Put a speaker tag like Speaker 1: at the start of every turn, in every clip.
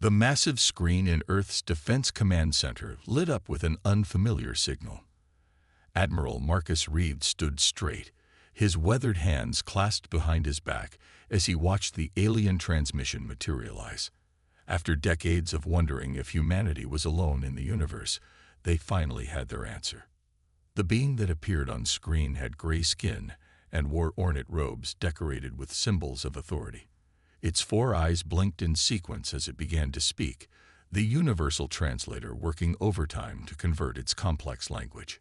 Speaker 1: The massive screen in Earth's Defense Command Center lit up with an unfamiliar signal. Admiral Marcus Reed stood straight, his weathered hands clasped behind his back as he watched the alien transmission materialize. After decades of wondering if humanity was alone in the universe, they finally had their answer. The being that appeared on screen had gray skin and wore ornate robes decorated with symbols of authority. Its 4 eyes blinked in sequence as it began to speak, the universal translator working overtime to convert its complex language.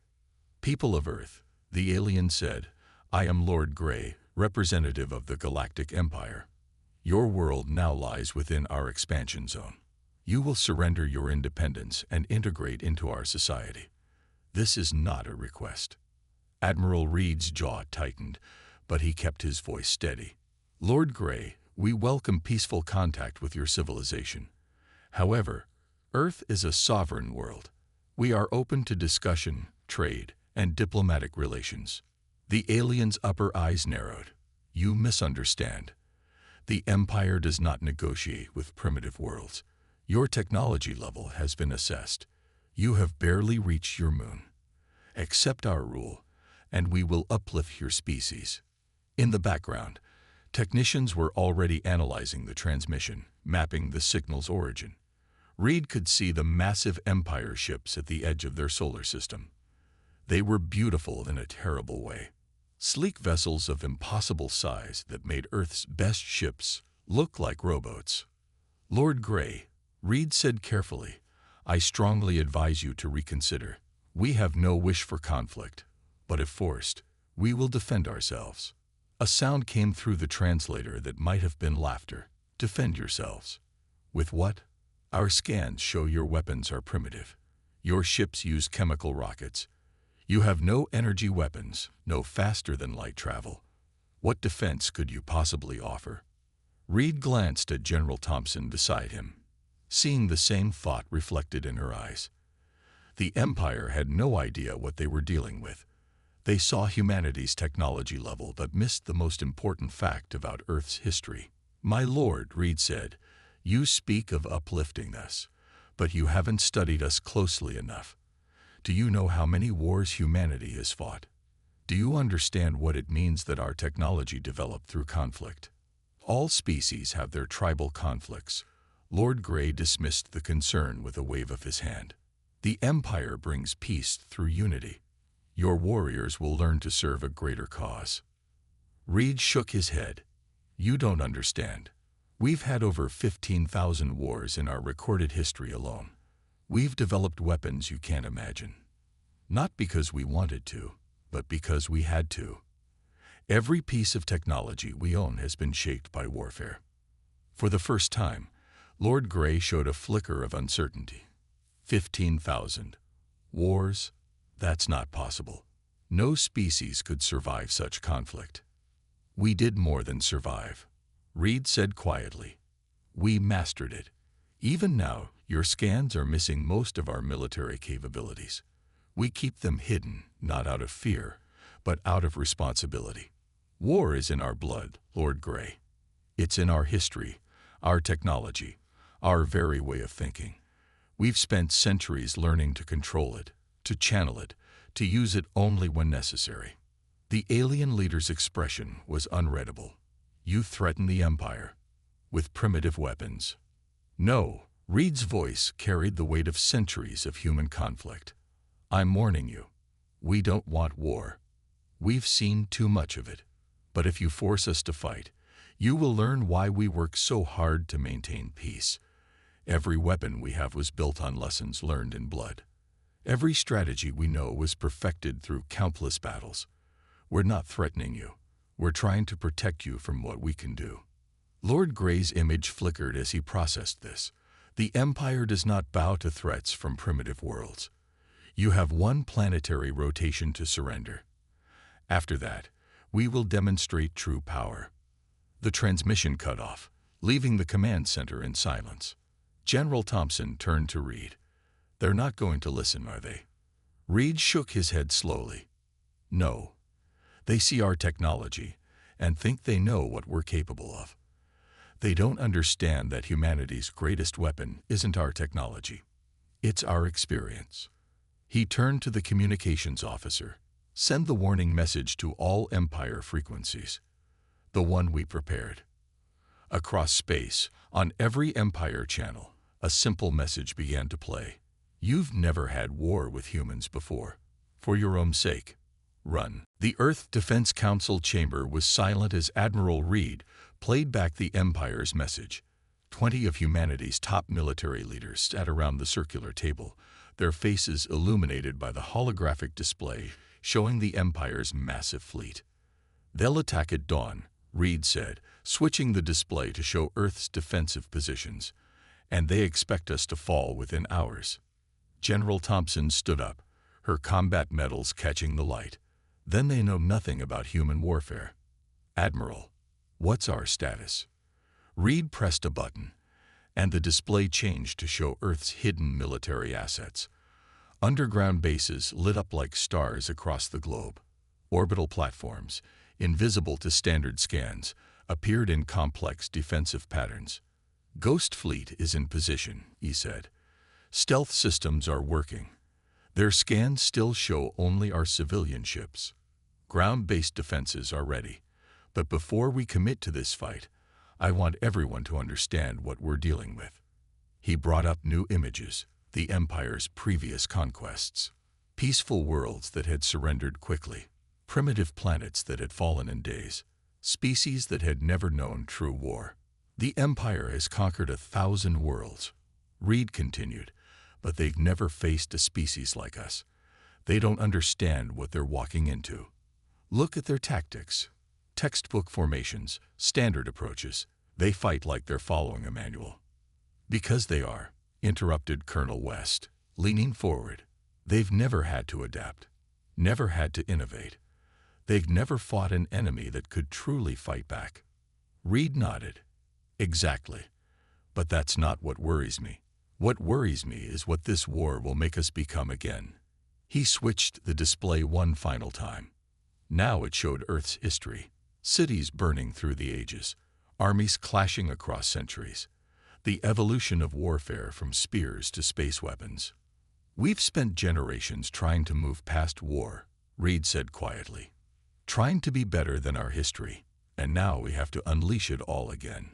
Speaker 1: "People of Earth," the alien said, "I am Lord Grey, representative of the Galactic Empire. Your world now lies within our expansion zone. You will surrender your independence and integrate into our society. This is not a request." Admiral Reed's jaw tightened, but he kept his voice steady. "Lord Grey, we welcome peaceful contact with your civilization. However, Earth is a sovereign world. We are open to discussion, trade, and diplomatic relations." The alien's upper eyes narrowed. "You misunderstand. The Empire does not negotiate with primitive worlds. Your technology level has been assessed. You have barely reached your moon. Accept our rule, and we will uplift your species." In the background, technicians were already analyzing the transmission, mapping the signal's origin. Reed could see the massive Empire ships at the edge of their solar system. They were beautiful in a terrible way. Sleek vessels of impossible size that made Earth's best ships look like rowboats. "Lord Grey," Reed said carefully, "I strongly advise you to reconsider. We have no wish for conflict, but if forced, we will defend ourselves." A sound came through the translator that might have been laughter. "Defend yourselves. With what? Our scans show your weapons are primitive. Your ships use chemical rockets. You have no energy weapons, no faster-than-light travel. What defense could you possibly offer?" Reed glanced at General Thompson beside him, seeing the same thought reflected in her eyes. The Empire had no idea what they were dealing with. They saw humanity's technology level but missed the most important fact about Earth's history. "My lord," Reed said, "you speak of uplifting us, but you haven't studied us closely enough. Do you know how many wars humanity has fought? Do you understand what it means that our technology developed through conflict? All species have their tribal conflicts." Lord Grey dismissed the concern with a wave of his hand. "The Empire brings peace through unity. Your warriors will learn to serve a greater cause." Reed shook his head. "You don't understand. We've had over 15,000 wars in our recorded history alone. We've developed weapons you can't imagine. Not because we wanted to, but because we had to. Every piece of technology we own has been shaped by warfare." For the first time, Lord Grey showed a flicker of uncertainty. 15,000. Wars? That's not possible. No species could survive such conflict. "We did more than survive," Reed said quietly. "We mastered it. Even now, your scans are missing most of our military capabilities. We keep them hidden, not out of fear, but out of responsibility. War is in our blood, Lord Grey. It's in our history, our technology, our very way of thinking. We've spent centuries learning to control it, to channel it, to use it only when necessary." The alien leader's expression was unreadable. "You threaten the Empire with primitive weapons." "No," Reed's voice carried the weight of centuries of human conflict. "I'm warning you. We don't want war. We've seen too much of it. But if you force us to fight, you will learn why we work so hard to maintain peace. Every weapon we have was built on lessons learned in blood. Every strategy we know was perfected through countless battles. We're not threatening you. We're trying to protect you from what we can do." Lord Grey's image flickered as he processed this. The Empire does not bow to threats from primitive worlds. You have one planetary rotation to surrender. After that, we will demonstrate true power. The transmission cut off, leaving the command center in silence. General Thompson turned to Reed. "They're not going to listen, are they?" Reed shook his head slowly. "No. They see our technology and think they know what we're capable of. They don't understand that humanity's greatest weapon isn't our technology. It's our experience. He turned to the communications officer. Send the warning message to all Empire frequencies. The one we prepared. Across space, on every Empire channel, a simple message began to play. You've never had war with humans before. For your own sake, run. The Earth Defense Council chamber was silent as Admiral Reed played back the Empire's message. 20 of humanity's top military leaders sat around the circular table, their faces illuminated by the holographic display showing the Empire's massive fleet. They'll attack at dawn, Reed said, switching the display to show Earth's defensive positions, and they expect us to fall within hours. General Thompson stood up, her combat medals catching the light. Then they know nothing about human warfare. Admiral, what's our status? Reed pressed a button, and the display changed to show Earth's hidden military assets. Underground bases lit up like stars across the globe. Orbital platforms, invisible to standard scans, appeared in complex defensive patterns. Ghost Fleet is in position, he said. Stealth systems are working. Their scans still show only our civilian ships. Ground-based defenses are ready. But before we commit to this fight, I want everyone to understand what we're dealing with. He brought up new images, the Empire's previous conquests. Peaceful worlds that had surrendered quickly. Primitive planets that had fallen in days. Species that had never known true war. The Empire has conquered 1,000 worlds, Reed continued, but they've never faced a species like us. They don't understand what they're walking into. Look at their tactics. Textbook formations, standard approaches. They fight like they're following a manual. Because they are, interrupted Colonel West, leaning forward. They've never had to adapt, never had to innovate. They've never fought an enemy that could truly fight back. Reed nodded. Exactly. But that's not what worries me. What worries me is what this war will make us become again. He switched the display one final time. Now it showed Earth's history. Cities burning through the ages. Armies clashing across centuries. The evolution of warfare from spears to space weapons. We've spent generations trying to move past war, Reed said quietly. Trying to be better than our history, and now we have to unleash it all again.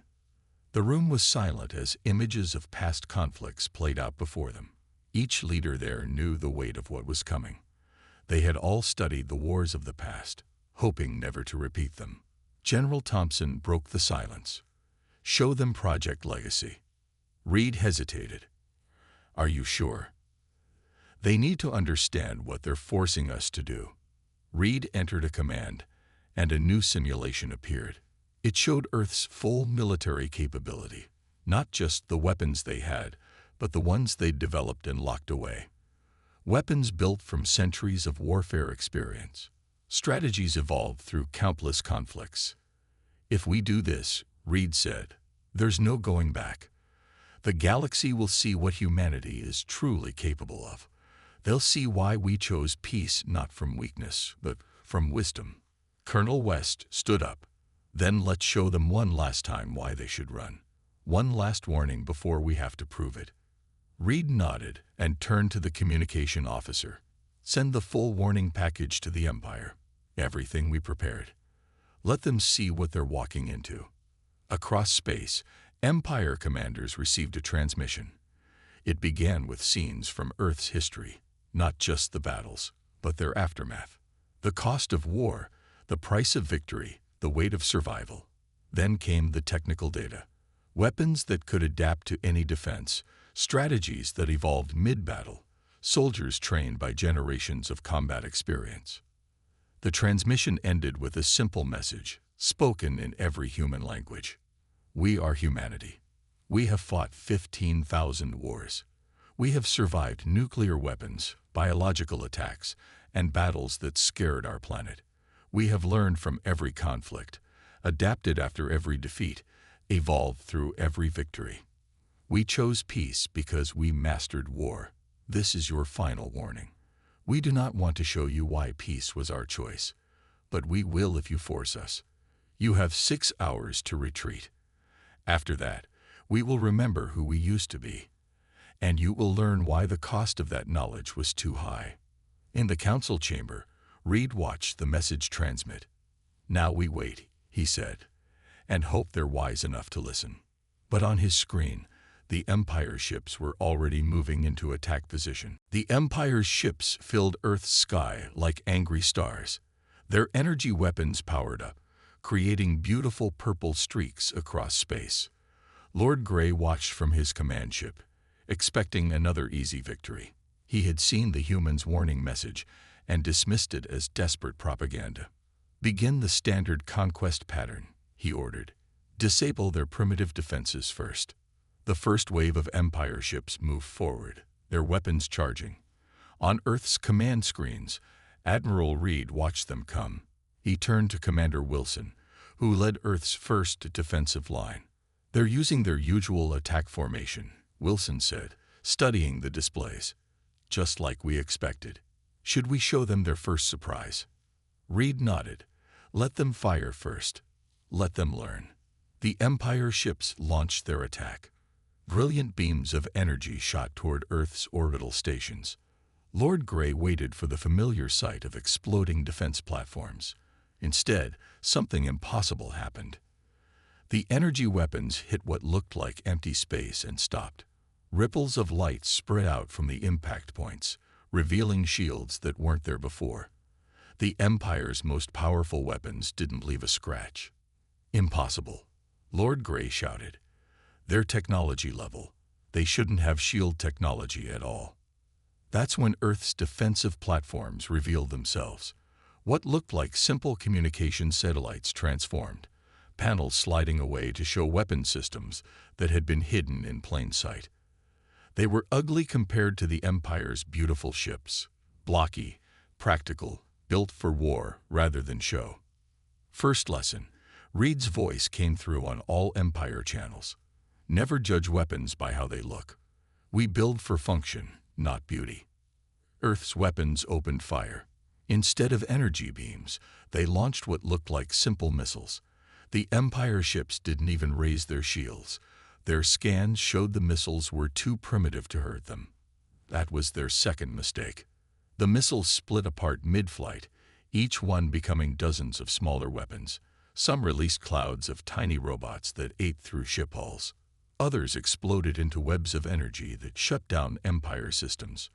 Speaker 1: The room was silent as images of past conflicts played out before them. Each leader there knew the weight of what was coming. They had all studied the wars of the past, hoping never to repeat them. General Thompson broke the silence. Show them Project Legacy. Reed hesitated. Are you sure? They need to understand what they're forcing us to do. Reed entered a command, and a new simulation appeared. It showed Earth's full military capability, not just the weapons they had, but the ones they'd developed and locked away. Weapons built from centuries of warfare experience. Strategies evolved through countless conflicts. If we do this, Reed said, there's no going back. The galaxy will see what humanity is truly capable of. They'll see why we chose peace not from weakness, but from wisdom. Colonel West stood up. Then let's show them one last time why they should run. One last warning before we have to prove it. Reed nodded and turned to the communication officer. Send the full warning package to the Empire. Everything we prepared. Let them see what they're walking into. Across space, Empire commanders received a transmission. It began with scenes from Earth's history, not just the battles, but their aftermath. The cost of war, the price of victory, the weight of survival. Then came the technical data. Weapons that could adapt to any defense, strategies that evolved mid-battle, soldiers trained by generations of combat experience. The transmission ended with a simple message, spoken in every human language. We are humanity. We have fought 15,000 wars. We have survived nuclear weapons, biological attacks, and battles that scared our planet. We have learned from every conflict, adapted after every defeat, evolved through every victory. We chose peace because we mastered war. This is your final warning. We do not want to show you why peace was our choice, but we will if you force us. You have 6 hours to retreat. After that, we will remember who we used to be, and you will learn why the cost of that knowledge was too high." In the council chamber, Reed watched the message transmit. "Now we wait," he said, "and hope they're wise enough to listen." But on his screen, the Empire ships were already moving into attack position. The Empire's ships filled Earth's sky like angry stars. Their energy weapons powered up, creating beautiful purple streaks across space. Lord Grey watched from his command ship, expecting another easy victory. He had seen the humans' warning message and dismissed it as desperate propaganda. "Begin the standard conquest pattern," he ordered. "Disable their primitive defenses first." The first wave of Empire ships moved forward, their weapons charging. On Earth's command screens, Admiral Reed watched them come. He turned to Commander Wilson, who led Earth's first defensive line. "They're using their usual attack formation," Wilson said, studying the displays. "Just like we expected. Should we show them their first surprise?" Reed nodded. "Let them fire first. Let them learn." The Empire ships launched their attack. Brilliant beams of energy shot toward Earth's orbital stations. Lord Grey waited for the familiar sight of exploding defense platforms. Instead, something impossible happened. The energy weapons hit what looked like empty space and stopped. Ripples of light spread out from the impact points, revealing shields that weren't there before. The Empire's most powerful weapons didn't leave a scratch. "Impossible," Lord Grey shouted. "Their technology level. They shouldn't have shield technology at all." That's when Earth's defensive platforms revealed themselves. What looked like simple communication satellites transformed, panels sliding away to show weapon systems that had been hidden in plain sight. They were ugly compared to the Empire's beautiful ships, blocky, practical, built for war rather than show. First lesson, Reed's voice came through on all Empire channels. Never judge weapons by how they look. We build for function, not beauty. Earth's weapons opened fire. Instead of energy beams, they launched what looked like simple missiles. The Empire ships didn't even raise their shields. Their scans showed the missiles were too primitive to hurt them. That was their second mistake. The missiles split apart mid-flight, each one becoming dozens of smaller weapons. Some released clouds of tiny robots that ate through ship hulls. Others exploded into webs of energy that shut down Empire systems.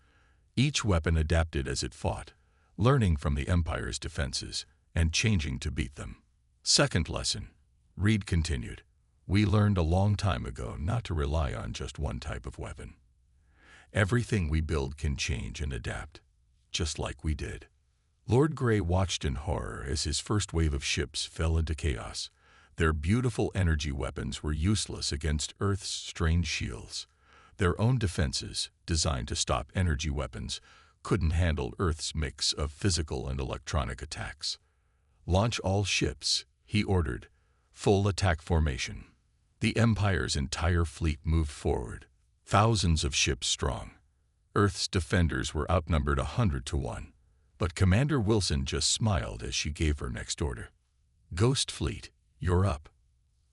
Speaker 1: Each weapon adapted as it fought, learning from the Empire's defenses and changing to beat them. Second lesson, Reed continued. We learned a long time ago not to rely on just one type of weapon. Everything we build can change and adapt, just like we did. Lord Grey watched in horror as his first wave of ships fell into chaos. Their beautiful energy weapons were useless against Earth's strange shields. Their own defenses, designed to stop energy weapons, couldn't handle Earth's mix of physical and electronic attacks. Launch all ships, he ordered. Full attack formation. The Empire's entire fleet moved forward, thousands of ships strong. Earth's defenders were outnumbered 100 to 1. But Commander Wilson just smiled as she gave her next order. Ghost Fleet, you're up.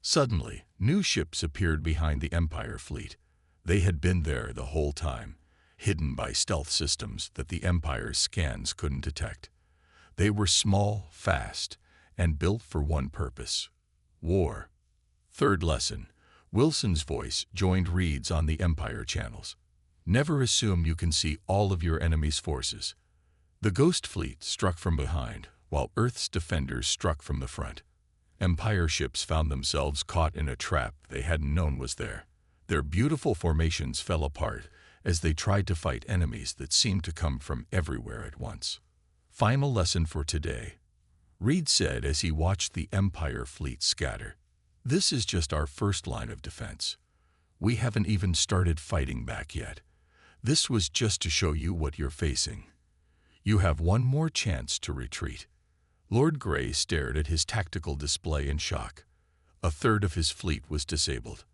Speaker 1: Suddenly, new ships appeared behind the Empire fleet. They had been there the whole time, hidden by stealth systems that the Empire's scans couldn't detect. They were small, fast, and built for one purpose: war. Third lesson, Wilson's voice joined Reed's on the Empire channels. Never assume you can see all of your enemy's forces. The Ghost Fleet struck from behind, while Earth's defenders struck from the front. Empire ships found themselves caught in a trap they hadn't known was there. Their beautiful formations fell apart as they tried to fight enemies that seemed to come from everywhere at once. Final lesson for today, Reed said as he watched the Empire fleet scatter. This is just our first line of defense. We haven't even started fighting back yet. This was just to show you what you're facing. You have one more chance to retreat. Lord Grey stared at his tactical display in shock. A third of his fleet was disabled.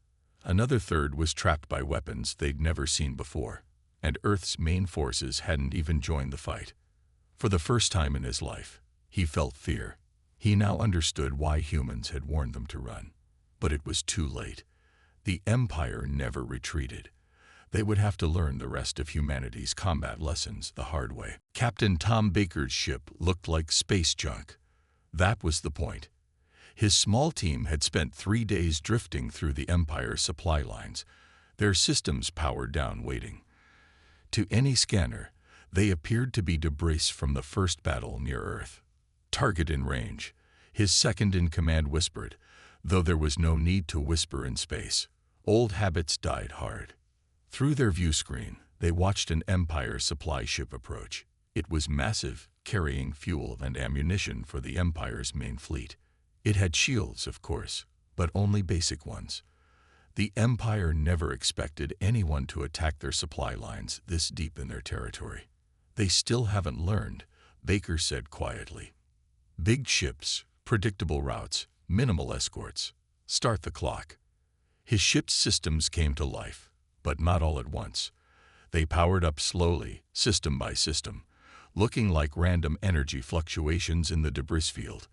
Speaker 1: Another third was trapped by weapons they'd never seen before, and Earth's main forces hadn't even joined the fight. For the first time in his life, he felt fear. He now understood why humans had warned them to run. But it was too late. The Empire never retreated. They would have to learn the rest of humanity's combat lessons the hard way. Captain Tom Baker's ship looked like space junk. That was the point. His small team had spent 3 days drifting through the Empire's supply lines, their systems powered down waiting. To any scanner, they appeared to be debris from the first battle near Earth. Target in range, his second-in-command whispered, though there was no need to whisper in space. Old habits died hard. Through their view screen, they watched an Empire supply ship approach. It was massive, carrying fuel and ammunition for the Empire's main fleet. It had shields, of course, but only basic ones. The Empire never expected anyone to attack their supply lines this deep in their territory. They still haven't learned, Baker said quietly. Big ships, predictable routes, minimal escorts. Start the clock. His ship's systems came to life, but not all at once. They powered up slowly, system by system, looking like random energy fluctuations in the debris field.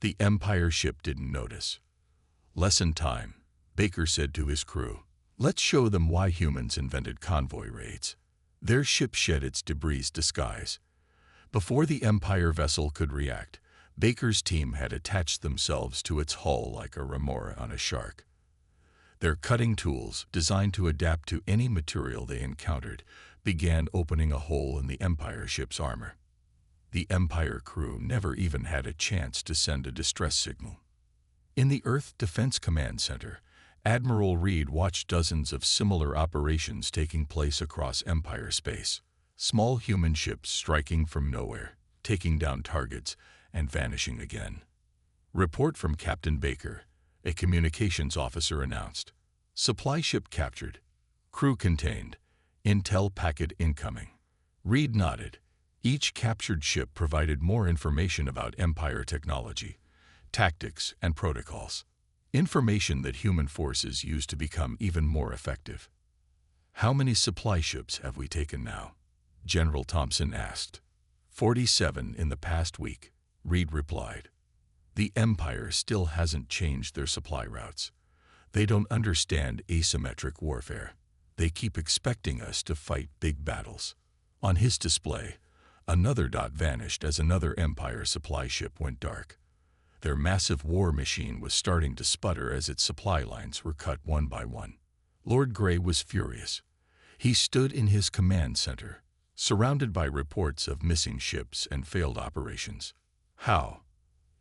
Speaker 1: The Empire ship didn't notice. Lesson time, Baker said to his crew. Let's show them why humans invented convoy raids. Their ship shed its debris disguise. Before the Empire vessel could react, Baker's team had attached themselves to its hull like a remora on a shark. Their cutting tools, designed to adapt to any material they encountered, began opening a hole in the Empire ship's armor. The Empire crew never even had a chance to send a distress signal. In the Earth Defense Command Center, Admiral Reed watched dozens of similar operations taking place across Empire space. Small human ships striking from nowhere, taking down targets, and vanishing again. Report from Captain Baker, a communications officer announced. Supply ship captured. Crew contained. Intel packet incoming. Reed nodded. Each captured ship provided more information about Empire technology, tactics, and protocols. Information that human forces use to become even more effective. How many supply ships have we taken now? General Thompson asked. 47 in the past week, Reed replied. The Empire still hasn't changed their supply routes. They don't understand asymmetric warfare. They keep expecting us to fight big battles. On his display, another dot vanished as another Empire supply ship went dark. Their massive war machine was starting to sputter as its supply lines were cut one by one. Lord Grey was furious. He stood in his command center, surrounded by reports of missing ships and failed operations. How?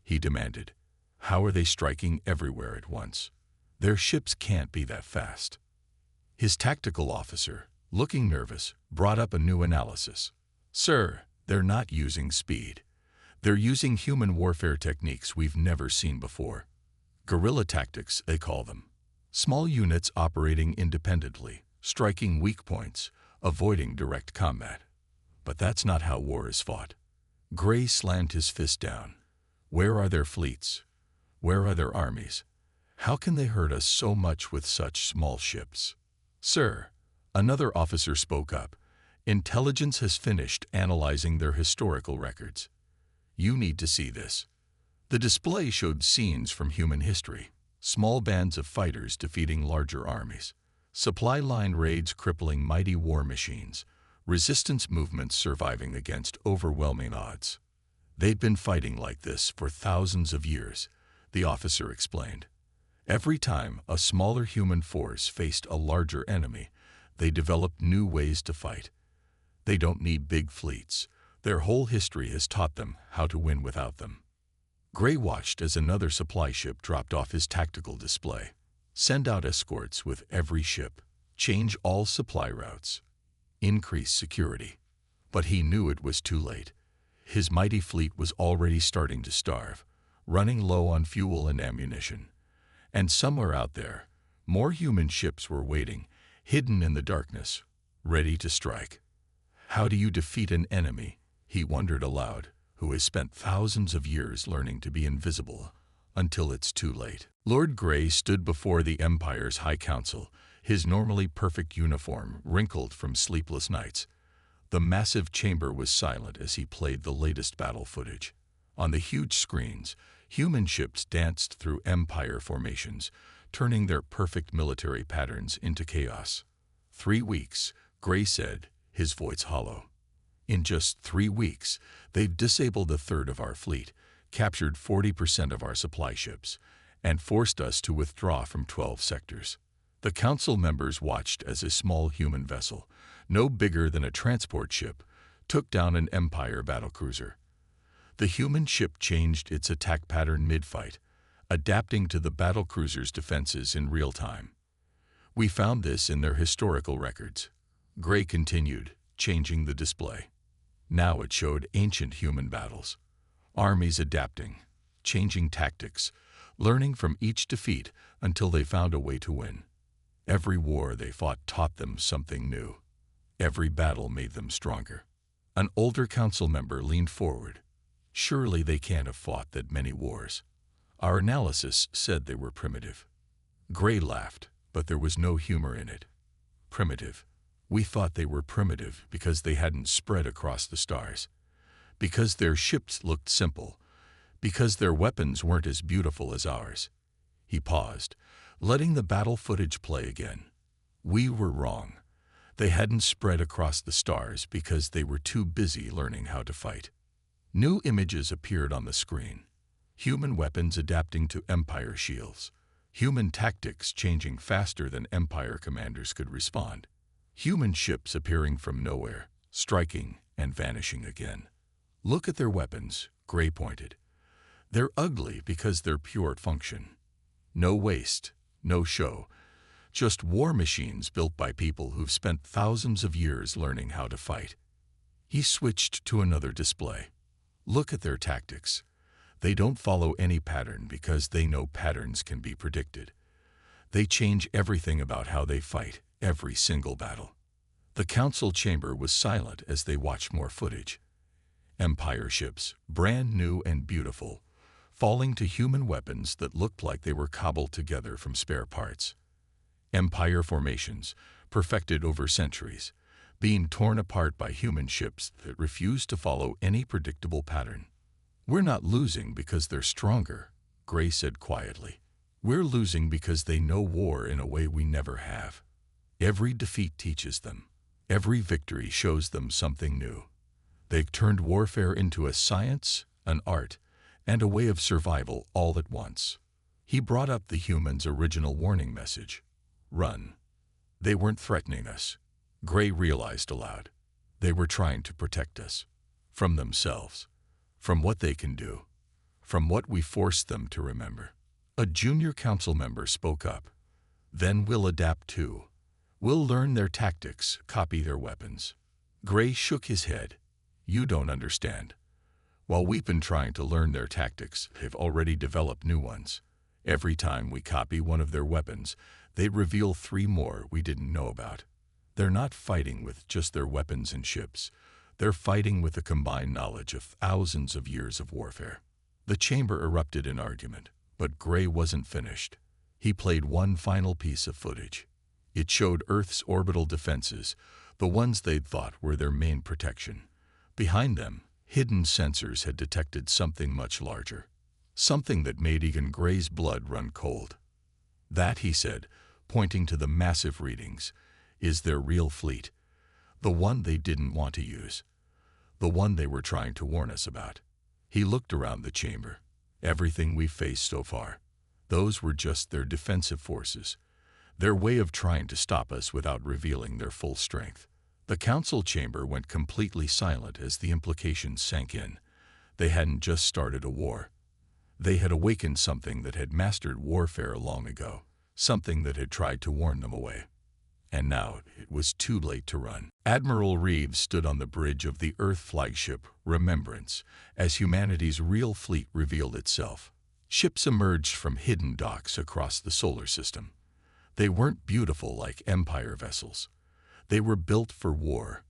Speaker 1: He demanded. How are they striking everywhere at once? Their ships can't be that fast. His tactical officer, looking nervous, brought up a new analysis. Sir, they're not using speed. They're using human warfare techniques we've never seen before. Guerrilla tactics, they call them. Small units operating independently, striking weak points, avoiding direct combat. But that's not how war is fought. Grey slammed his fist down. Where are their fleets? Where are their armies? How can they hurt us so much with such small ships? Sir, another officer spoke up. Intelligence has finished analyzing their historical records. You need to see this. The display showed scenes from human history, small bands of fighters defeating larger armies, supply line raids crippling mighty war machines, resistance movements surviving against overwhelming odds. They'd been fighting like this for thousands of years, the officer explained. Every time a smaller human force faced a larger enemy, they developed new ways to fight. They don't need big fleets. Their whole history has taught them how to win without them. Grey watched as another supply ship dropped off his tactical display. Send out escorts with every ship. Change all supply routes. Increase security. But he knew it was too late. His mighty fleet was already starting to starve, running low on fuel and ammunition. And somewhere out there, more human ships were waiting, hidden in the darkness, ready to strike. How do you defeat an enemy, he wondered aloud, who has spent thousands of years learning to be invisible until it's too late? Lord Grey stood before the Empire's High Council, his normally perfect uniform wrinkled from sleepless nights. The massive chamber was silent as he played the latest battle footage. On the huge screens, human ships danced through Empire formations, turning their perfect military patterns into chaos. 3 weeks, Gray said, his voice hollow. In just 3 weeks, they've disabled a third of our fleet, captured 40% of our supply ships, and forced us to withdraw from 12 sectors. The council members watched as a small human vessel, no bigger than a transport ship, took down an Empire battlecruiser. The human ship changed its attack pattern mid-fight, adapting to the battlecruiser's defenses in real time. We found this in their historical records. Gray continued, changing the display. Now it showed ancient human battles, armies adapting, changing tactics, learning from each defeat until they found a way to win. Every war they fought taught them something new. Every battle made them stronger. An older council member leaned forward. Surely they can't have fought that many wars. Our analysis said they were primitive. Gray laughed, but there was no humor in it. Primitive. We thought they were primitive because they hadn't spread across the stars, because their ships looked simple, because their weapons weren't as beautiful as ours. He paused, letting the battle footage play again. We were wrong. They hadn't spread across the stars because they were too busy learning how to fight. New images appeared on the screen. Human weapons adapting to Empire shields. Human tactics changing faster than Empire commanders could respond. Human ships appearing from nowhere, striking and vanishing again. Look at their weapons, Gray pointed. They're ugly because they're pure function. No waste, no show. Just war machines built by people who've spent thousands of years learning how to fight. He switched to another display. Look at their tactics. They don't follow any pattern because they know patterns can be predicted. They change everything about how they fight, every single battle. The council chamber was silent as they watched more footage. Empire ships, brand new and beautiful, falling to human weapons that looked like they were cobbled together from spare parts. Empire formations, perfected over centuries, being torn apart by human ships that refused to follow any predictable pattern. We're not losing because they're stronger, Gray said quietly. We're losing because they know war in a way we never have. Every defeat teaches them. Every victory shows them something new. They've turned warfare into a science, an art, and a way of survival all at once. He brought up the humans' original warning message. Run. They weren't threatening us. Gray realized aloud. They were trying to protect us. From themselves. From what they can do. From what we forced them to remember. A junior council member spoke up. Then we'll adapt too. We'll learn their tactics, copy their weapons. Gray shook his head. You don't understand. While we've been trying to learn their tactics, they've already developed new ones. Every time we copy one of their weapons, they reveal 3 more we didn't know about. They're not fighting with just their weapons and ships. They're fighting with the combined knowledge of thousands of years of warfare. The chamber erupted in argument, but Gray wasn't finished. He played one final piece of footage. It showed Earth's orbital defenses, the ones they'd thought were their main protection. Behind them, hidden sensors had detected something much larger. Something that made even Gray's blood run cold. That, he said, pointing to the massive readings, is their real fleet. The one they didn't want to use. The one they were trying to warn us about. He looked around the chamber. Everything we've faced so far. Those were just their defensive forces. Their way of trying to stop us without revealing their full strength. The council chamber went completely silent as the implications sank in. They hadn't just started a war. They had awakened something that had mastered warfare long ago, something that had tried to warn them away. And now it was too late to run. Admiral Reeves stood on the bridge of the Earth flagship Remembrance as humanity's real fleet revealed itself. Ships emerged from hidden docks across the solar system. They weren't beautiful like Empire vessels. They were built for war,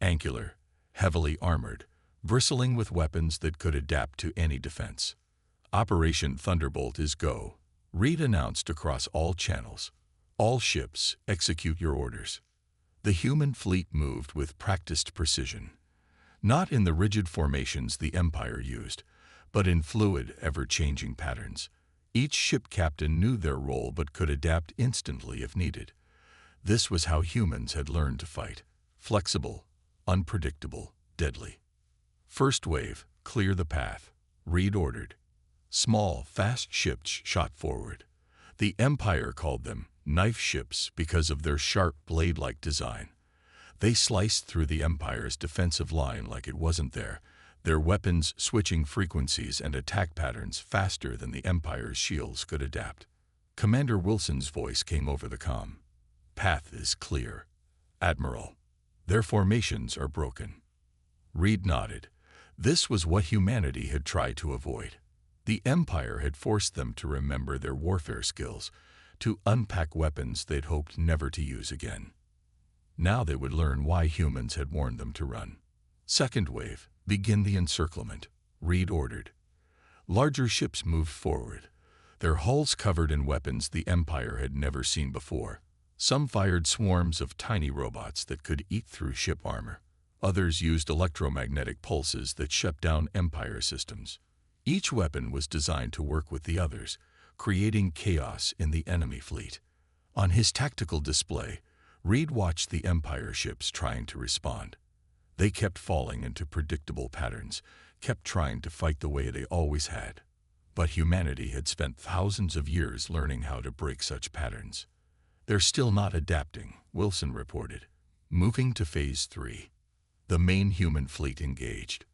Speaker 1: angular, heavily armored, bristling with weapons that could adapt to any defense. Operation Thunderbolt is go, Reed announced across all channels. All ships, execute your orders. The human fleet moved with practiced precision. Not in the rigid formations the Empire used, but in fluid, ever-changing patterns. Each ship captain knew their role but could adapt instantly if needed. This was how humans had learned to fight. Flexible, unpredictable, deadly. First wave, clear the path. Reed ordered. Small, fast ships shot forward. The Empire called them knife ships because of their sharp blade-like design. They sliced through the Empire's defensive line like it wasn't there, their weapons switching frequencies and attack patterns faster than the Empire's shields could adapt. Commander Wilson's voice came over the comm. Path is clear. Admiral, their formations are broken. Reed nodded. This was what humanity had tried to avoid. The Empire had forced them to remember their warfare skills, to unpack weapons they'd hoped never to use again. Now they would learn why humans had warned them to run. Second wave, begin the encirclement, Reed ordered. Larger ships moved forward, their hulls covered in weapons the Empire had never seen before. Some fired swarms of tiny robots that could eat through ship armor. Others used electromagnetic pulses that shut down Empire systems. Each weapon was designed to work with the others, creating chaos in the enemy fleet. On his tactical display, Reed watched the Empire ships trying to respond. They kept falling into predictable patterns, kept trying to fight the way they always had. But humanity had spent thousands of years learning how to break such patterns. They're still not adapting, Wilson reported. Moving to Phase 3. The main human fleet engaged.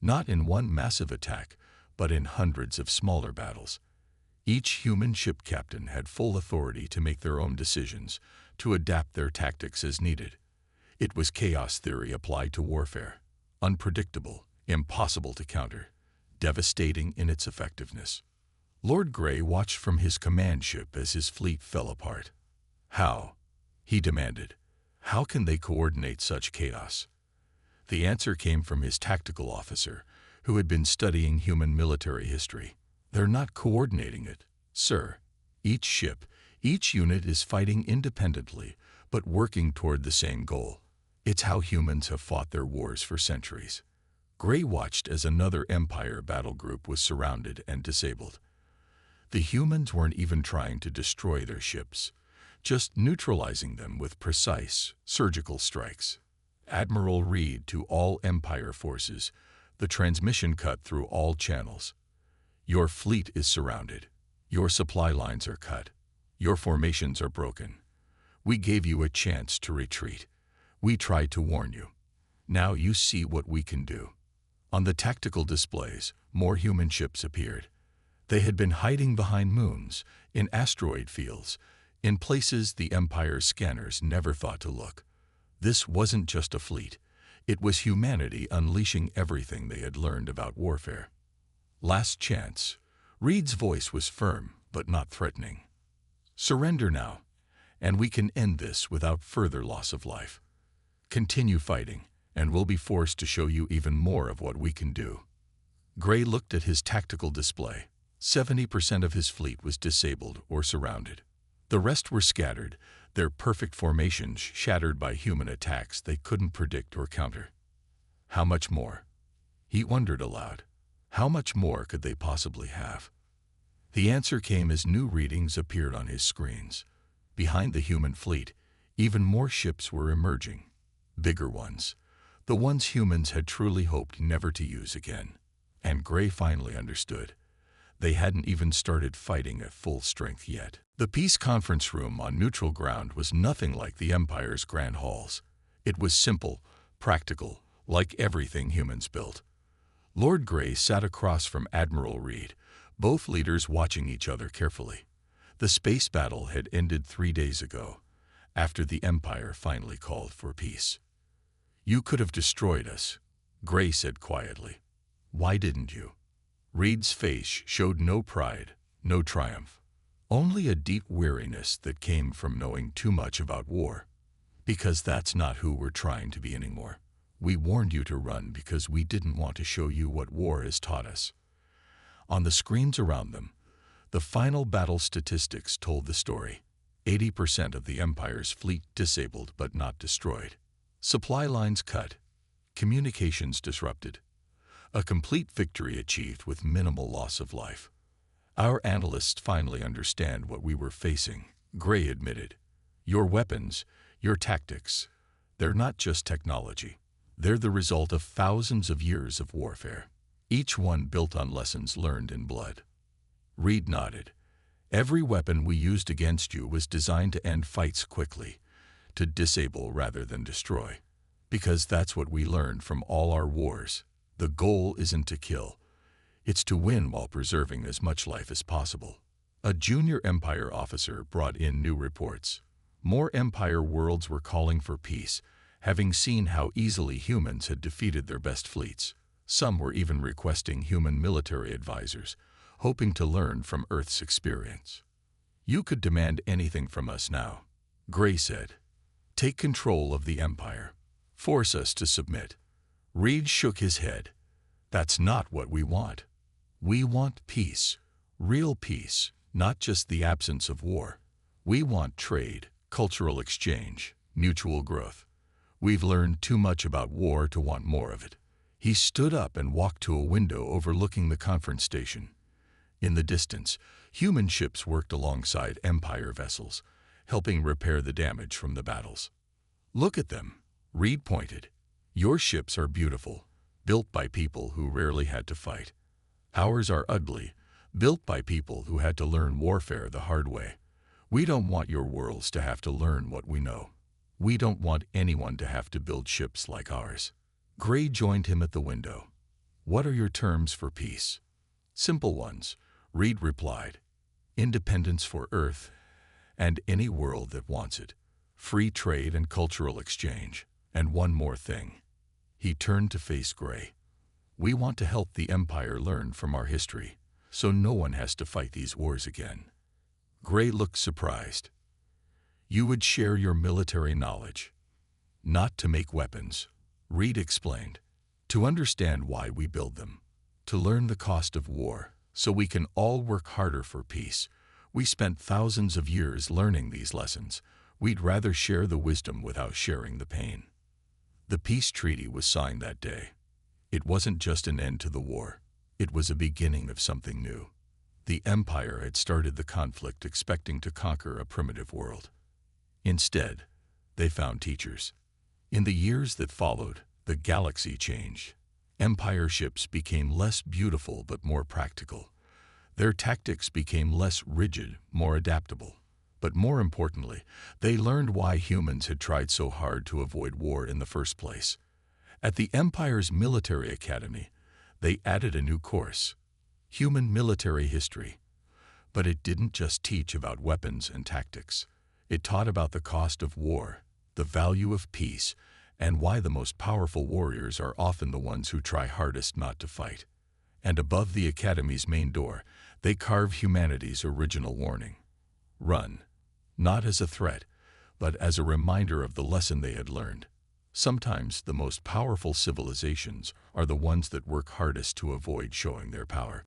Speaker 1: Not in one massive attack, but in hundreds of smaller battles. Each human ship captain had full authority to make their own decisions, to adapt their tactics as needed. It was chaos theory applied to warfare. Unpredictable, impossible to counter, devastating in its effectiveness. Lord Grey watched from his command ship as his fleet fell apart. How? He demanded. How can they coordinate such chaos? The answer came from his tactical officer, who had been studying human military history. They're not coordinating it, sir. Each ship, each unit is fighting independently, but working toward the same goal. It's how humans have fought their wars for centuries. Grey watched as another Empire battle group was surrounded and disabled. The humans weren't even trying to destroy their ships, just neutralizing them with precise, surgical strikes. Admiral Reed to all Empire forces, the transmission cut through all channels. Your fleet is surrounded. Your supply lines are cut. Your formations are broken. We gave you a chance to retreat. We tried to warn you. Now you see what we can do. On the tactical displays, more human ships appeared. They had been hiding behind moons, in asteroid fields, in places the Empire's scanners never thought to look. This wasn't just a fleet. It was humanity unleashing everything they had learned about warfare. Last chance. Reed's voice was firm, but not threatening. Surrender now, and we can end this without further loss of life. Continue fighting, and we'll be forced to show you even more of what we can do. Grey looked at his tactical display. 70% of his fleet was disabled or surrounded. The rest were scattered, their perfect formations shattered by human attacks they couldn't predict or counter. How much more? He wondered aloud. How much more could they possibly have? The answer came as new readings appeared on his screens. Behind the human fleet, even more ships were emerging. Bigger ones. The ones humans had truly hoped never to use again. And Grey finally understood. They hadn't even started fighting at full strength yet. The peace conference room on neutral ground was nothing like the Empire's grand halls. It was simple, practical, like everything humans built. Lord Grey sat across from Admiral Reed, both leaders watching each other carefully. The space battle had ended 3 days ago, after the Empire finally called for peace. You could have destroyed us, Grey said quietly. Why didn't you? Reed's face showed no pride, no triumph. Only a deep weariness that came from knowing too much about war. Because that's not who we're trying to be anymore. We warned you to run because we didn't want to show you what war has taught us. On the screens around them, the final battle statistics told the story. 80% of the Empire's fleet disabled but not destroyed. Supply lines cut. Communications disrupted. A complete victory achieved with minimal loss of life. Our analysts finally understand what we were facing, Gray admitted. Your weapons, your tactics, they're not just technology. They're the result of thousands of years of warfare, each one built on lessons learned in blood. Reed nodded. Every weapon we used against you was designed to end fights quickly, to disable rather than destroy. Because that's what we learned from all our wars. The goal isn't to kill. It's to win while preserving as much life as possible. A junior Empire officer brought in new reports. More Empire worlds were calling for peace, having seen how easily humans had defeated their best fleets. Some were even requesting human military advisors, hoping to learn from Earth's experience. You could demand anything from us now, Gray said. Take control of the Empire. Force us to submit. Reed shook his head. That's not what we want. We want peace, real peace, not just the absence of war. We want trade, cultural exchange, mutual growth. We've learned too much about war to want more of it. He stood up and walked to a window overlooking the conference station. In the distance, human ships worked alongside Empire vessels, helping repair the damage from the battles. Look at them, Reed pointed. Your ships are beautiful, built by people who rarely had to fight. Ours are ugly, built by people who had to learn warfare the hard way. We don't want your worlds to have to learn what we know. We don't want anyone to have to build ships like ours. Gray joined him at the window. What are your terms for peace? Simple ones, Reed replied. Independence for Earth and any world that wants it. Free trade and cultural exchange. And one more thing. He turned to face Gray. We want to help the Empire learn from our history, so no one has to fight these wars again. Gray looked surprised. You would share your military knowledge. Not to make weapons, Reed explained. To understand why we build them. To learn the cost of war, so we can all work harder for peace. We spent thousands of years learning these lessons. We'd rather share the wisdom without sharing the pain. The peace treaty was signed that day. It wasn't just an end to the war. It was a beginning of something new. The Empire had started the conflict expecting to conquer a primitive world. Instead, they found teachers. In the years that followed, the galaxy changed. Empire ships became less beautiful but more practical. Their tactics became less rigid, more adaptable. But more importantly, they learned why humans had tried so hard to avoid war in the first place. At the Empire's military academy, they added a new course, Human Military History. But it didn't just teach about weapons and tactics. It taught about the cost of war, the value of peace, and why the most powerful warriors are often the ones who try hardest not to fight. And above the academy's main door, they carve humanity's original warning. Run, not as a threat, but as a reminder of the lesson they had learned. Sometimes the most powerful civilizations are the ones that work hardest to avoid showing their power.